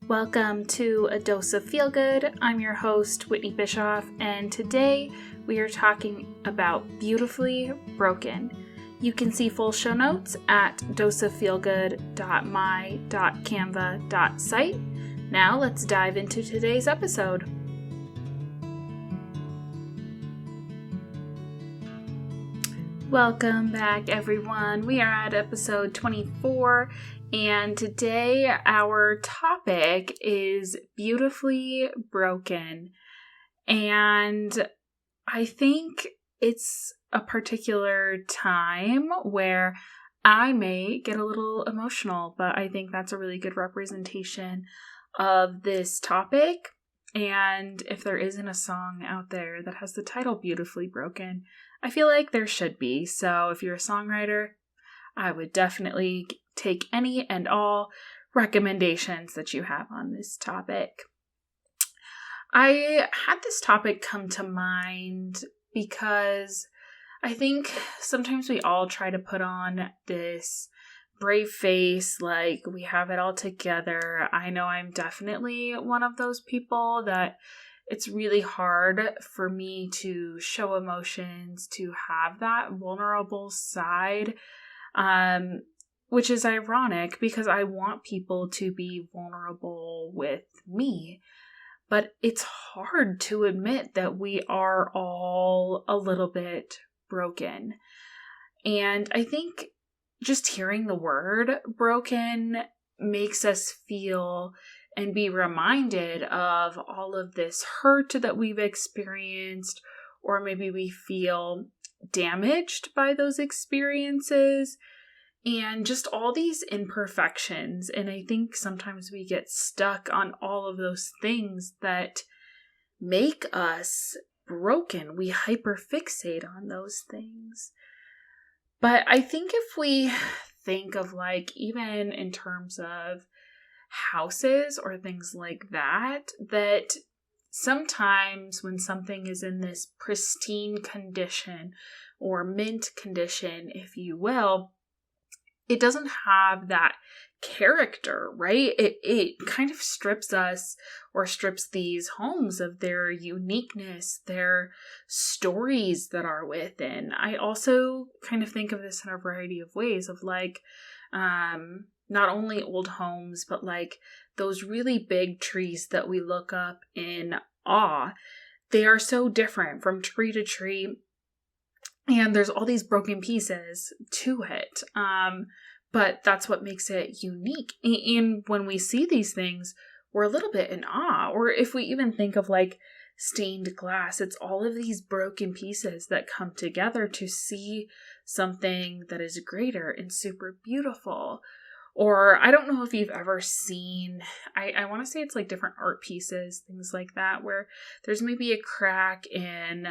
Welcome to A Dose of Feel Good. I'm your host, Whitney Bischoff, and today we are talking about Beautifully Broken. You can see full show notes at doseoffeelgood.my.canva.site. Now let's dive into today's episode. Welcome back, everyone. We are at episode 24, and today our topic is Beautifully Broken. And I think it's a particular time where I may get a little emotional, but I think that's a really good representation of this topic. And if there isn't a song out there that has the title Beautifully Broken, I feel like there should be. So if you're a songwriter, I would definitely take any and all recommendations that you have on this topic. I had this topic come to mind because I think sometimes we all try to put on this brave face, like we have it all together. I know I'm definitely one of those people that it's really hard for me to show emotions, to have that vulnerable side, which is ironic because I want people to be vulnerable with me. But it's hard to admit that we are all a little bit broken. And I think just hearing the word broken makes us feel and be reminded of all of this hurt that we've experienced, or maybe we feel damaged by those experiences and just all these imperfections. And I think sometimes we get stuck on all of those things that make us broken. We hyperfixate on those things. But I think if we think of even in terms of houses or things like that, that sometimes when something is in this pristine condition or mint condition, if you will, it doesn't have that character, right? It kind of strips us or strips these homes of their uniqueness, their stories that are within. I also kind of think of this in a variety of ways of not only old homes, but those really big trees that we look up in awe. They are so different from tree to tree. And there's all these broken pieces to it. But that's what makes it unique. And when we see these things, we're a little bit in awe. Or if we even think of stained glass, it's all of these broken pieces that come together to see something that is greater and super beautiful. Or I don't know if you've ever seen, I want to say it's different art pieces, things like that, where there's maybe a crack in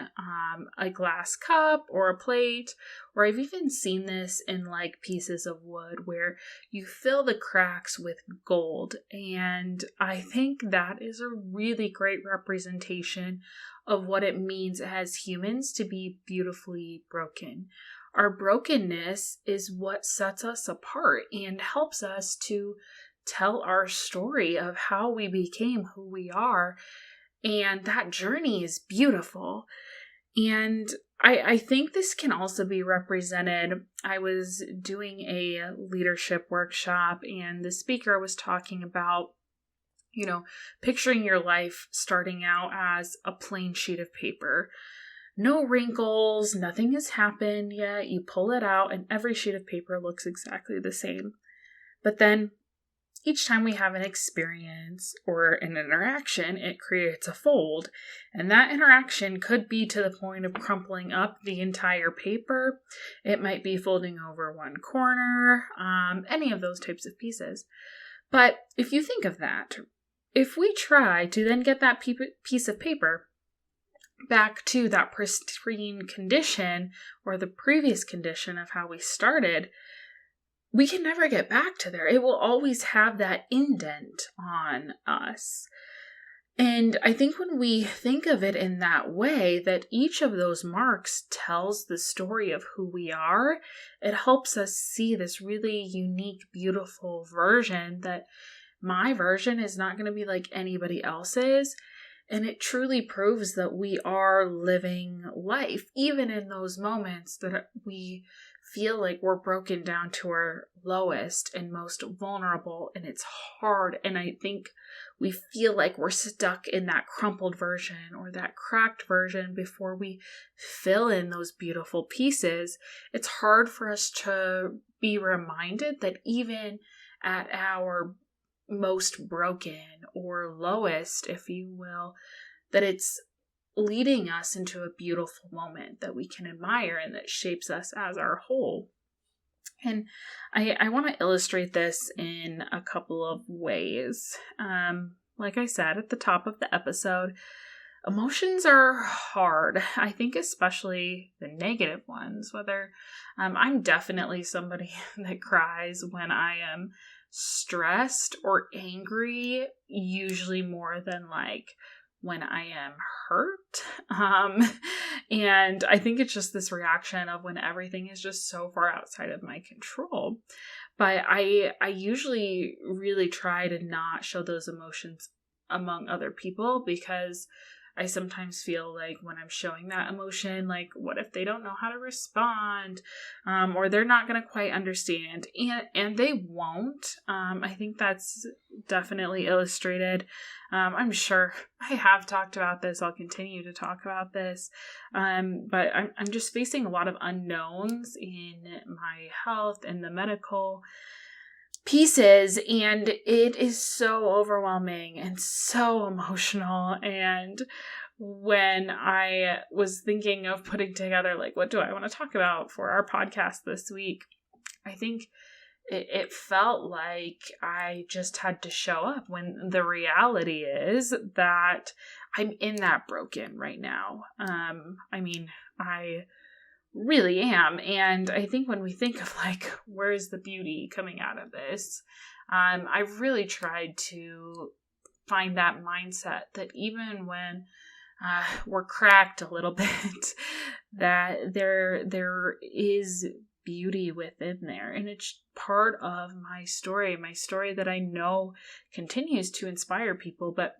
a glass cup or a plate, or I've even seen this in pieces of wood where you fill the cracks with gold. And I think that is a really great representation of what it means as humans to be beautifully broken. Our brokenness is what sets us apart and helps us to tell our story of how we became who we are. And that journey is beautiful. And I think this can also be represented. I was doing a leadership workshop and the speaker was talking about, picturing your life starting out as a plain sheet of paper. No wrinkles, nothing has happened yet. You pull it out and every sheet of paper looks exactly the same. But then each time we have an experience or an interaction, it creates a fold. And that interaction could be to the point of crumpling up the entire paper. It might be folding over one corner, any of those types of pieces. But if you think of that, if we try to then get that piece of paper back to that pristine condition or the previous condition of how we started, we can never get back to there. It will always have that indent on us. And I think when we think of it in that way, that each of those marks tells the story of who we are, it helps us see this really unique, beautiful version that my version is not going to be like anybody else's. And it truly proves that we are living life, even in those moments that we feel like we're broken down to our lowest and most vulnerable, and it's hard. And I think we feel like we're stuck in that crumpled version or that cracked version before we fill in those beautiful pieces. It's hard for us to be reminded that even at our most broken or lowest, if you will, that it's leading us into a beautiful moment that we can admire and that shapes us as our whole. And I want to illustrate this in a couple of ways. Like I said at the top of the episode, emotions are hard. I think especially the negative ones, whether I'm definitely somebody that cries when I am stressed or angry, usually more than like when I am hurt. And I think it's just this reaction of when everything is just so far outside of my control. But I usually really try to not show those emotions among other people, because I sometimes feel like when I'm showing that emotion, like, what if they don't know how to respond? Or they're not going to quite understand. And they won't. I think that's definitely illustrated. I'm sure I have talked about this. I'll continue to talk about this. But I'm just facing a lot of unknowns in my health and the medical pieces, and it is so overwhelming and so emotional. And when I was thinking of putting together, like, what do I want to talk about for our podcast this week, I think it felt like I just had to show up, when the reality is that I'm in that broken right now. I really am. And I think when we think of like, where's the beauty coming out of this? I've really tried to find that mindset that even when we're cracked a little bit, that there is beauty within there. And it's part of my story that I know continues to inspire people. But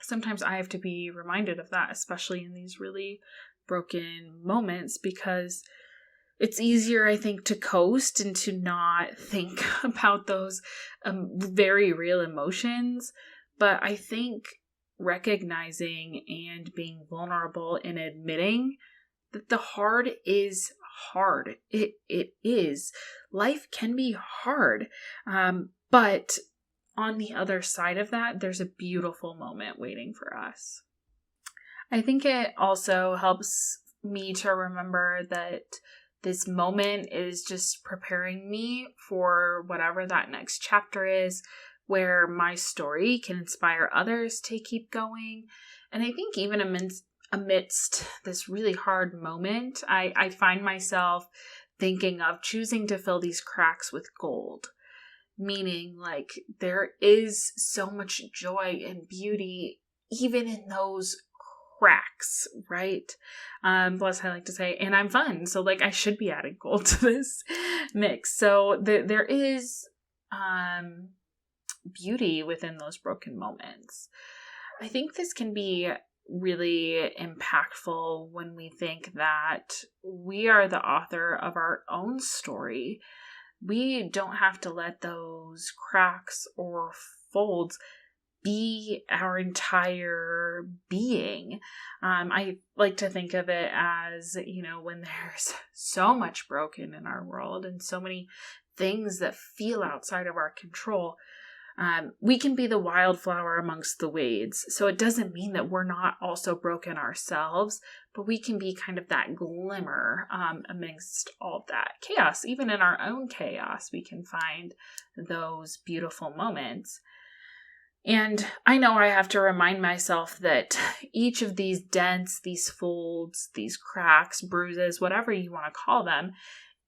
sometimes I have to be reminded of that, especially in these really broken moments, because it's easier, I think, to coast and to not think about those very real emotions. But I think recognizing and being vulnerable and admitting that the hard is hard. It is. Life can be hard. But on the other side of that, there's a beautiful moment waiting for us. I think it also helps me to remember that this moment is just preparing me for whatever that next chapter is, where my story can inspire others to keep going. And I think even amidst this really hard moment, I find myself thinking of choosing to fill these cracks with gold. Meaning, like, there is so much joy and beauty even in those cracks, right? Plus, I like to say, and I'm fun, so like I should be adding gold to this mix. So there is beauty within those broken moments. I think this can be really impactful when we think that we are the author of our own story. We don't have to let those cracks or folds be our entire being. I like to think of it as, when there's so much broken in our world and so many things that feel outside of our control, we can be the wildflower amongst the weeds. So it doesn't mean that we're not also broken ourselves, but we can be kind of that glimmer amongst all of that chaos. Even in our own chaos, we can find those beautiful moments. And I know I have to remind myself that each of these dents, these folds, these cracks, bruises, whatever you want to call them,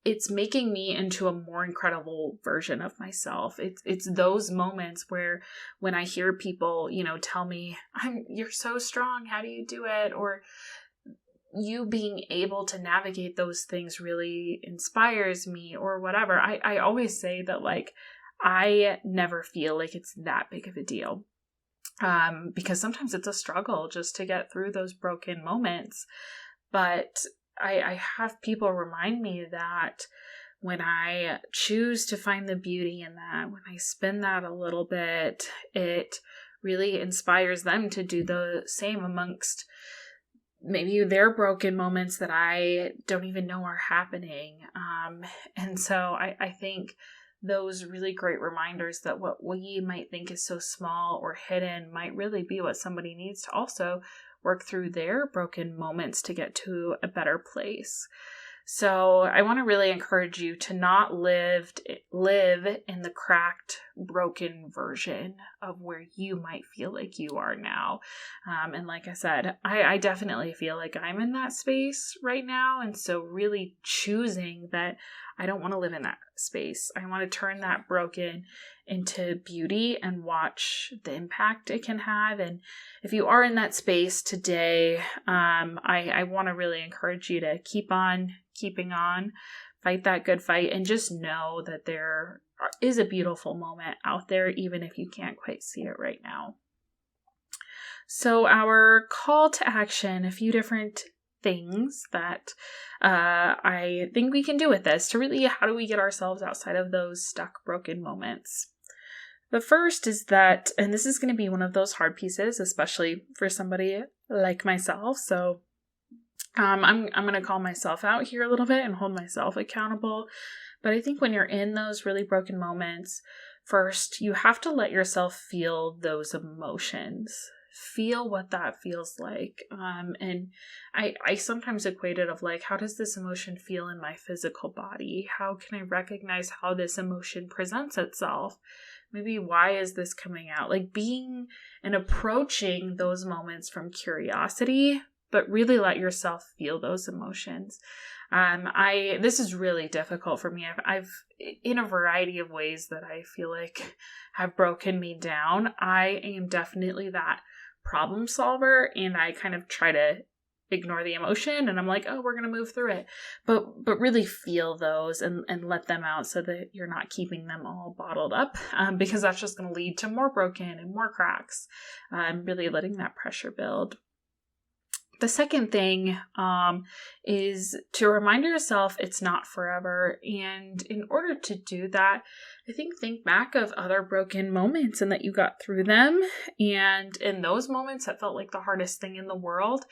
it's making me into a more incredible version of myself. It's those moments where when I hear people, tell me, you're so strong, how do you do it? Or you being able to navigate those things really inspires me, or whatever. I always say that, like, I never feel like it's that big of a deal. Because sometimes it's a struggle just to get through those broken moments. But I have people remind me that when I choose to find the beauty in that, when I spin that a little bit, it really inspires them to do the same amongst maybe their broken moments that I don't even know are happening. And so I think those really great reminders that what we might think is so small or hidden might really be what somebody needs to also work through their broken moments to get to a better place. So I want to really encourage you to not live in the cracked, broken version of where you might feel like you are now. And like I said, I definitely feel like I'm in that space right now. And so really choosing that I don't want to live in that space. I want to turn that broken into beauty and watch the impact it can have. And if you are in that space today, I want to really encourage you to keep on keeping on, fight that good fight, and just know that there is a beautiful moment out there, even if you can't quite see it right now. So our call to action, a few different things that I think we can do with this to really, how do we get ourselves outside of those stuck, broken moments? The first is that, and this is going to be one of those hard pieces, especially for somebody like myself. So I'm going to call myself out here a little bit and hold myself accountable. But I think when you're in those really broken moments, first, you have to let yourself feel those emotions. Feel what that feels like. And I sometimes equate it of like, how does this emotion feel in my physical body? How can I recognize how this emotion presents itself? Maybe why is this coming out? Like being and approaching those moments from curiosity, but really let yourself feel those emotions. This is really difficult for me. I've in a variety of ways that I feel like have broken me down. I am definitely that problem solver, and I kind of try to ignore the emotion, and I'm like, oh, we're going to move through it. But really feel those and let them out so that you're not keeping them all bottled up, because that's just going to lead to more broken and more cracks. Really letting that pressure build. The second thing is to remind yourself it's not forever. And in order to do that, I think back of other broken moments and that you got through them. And in those moments, that felt like the hardest thing in the world,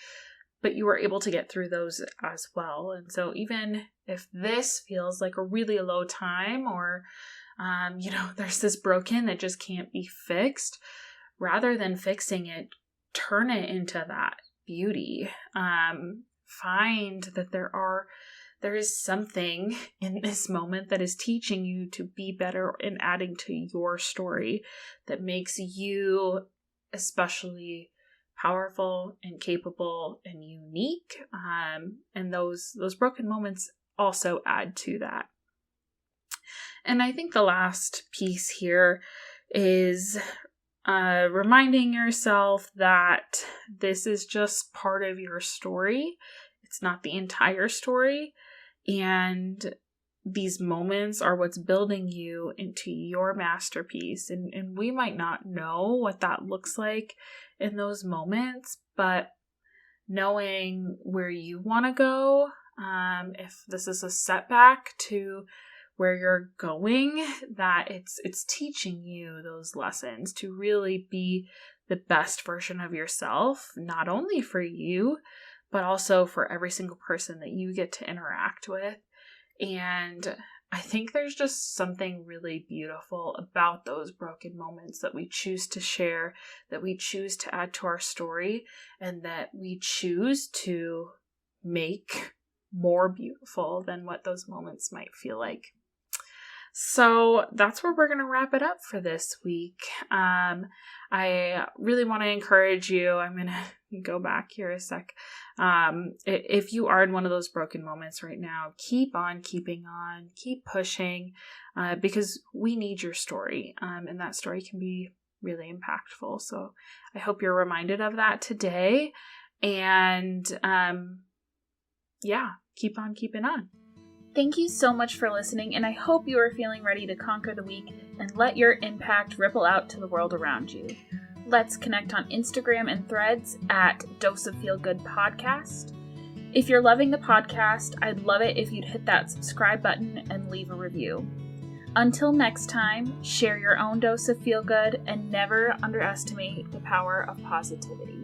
but you were able to get through those as well. And so even if this feels like a really low time or, there's this broken that just can't be fixed, rather than fixing it, turn it into that beauty. Find that there is something in this moment that is teaching you to be better and adding to your story that makes you especially powerful and capable and unique. And those broken moments also add to that. And I think the last piece here is reminding yourself that this is just part of your story. It's not the entire story. And these moments are what's building you into your masterpiece. And we might not know what that looks like in those moments, but knowing where you want to go, if this is a setback to where you're going, that it's teaching you those lessons to really be the best version of yourself, not only for you, but also for every single person that you get to interact with. And I think there's just something really beautiful about those broken moments that we choose to share, that we choose to add to our story, and that we choose to make more beautiful than what those moments might feel like. So that's where we're going to wrap it up for this week. I really want to encourage you. I'm going to go back here a sec. If you are in one of those broken moments right now, keep on keeping on, keep pushing, because we need your story. And that story can be really impactful. So I hope you're reminded of that today. And keep on keeping on. Thank you so much for listening, and I hope you are feeling ready to conquer the week and let your impact ripple out to the world around you. Let's connect on Instagram and Threads at Dose of Feel Good Podcast. If you're loving the podcast, I'd love it if you'd hit that subscribe button and leave a review. Until next time, share your own dose of feel good and never underestimate the power of positivity.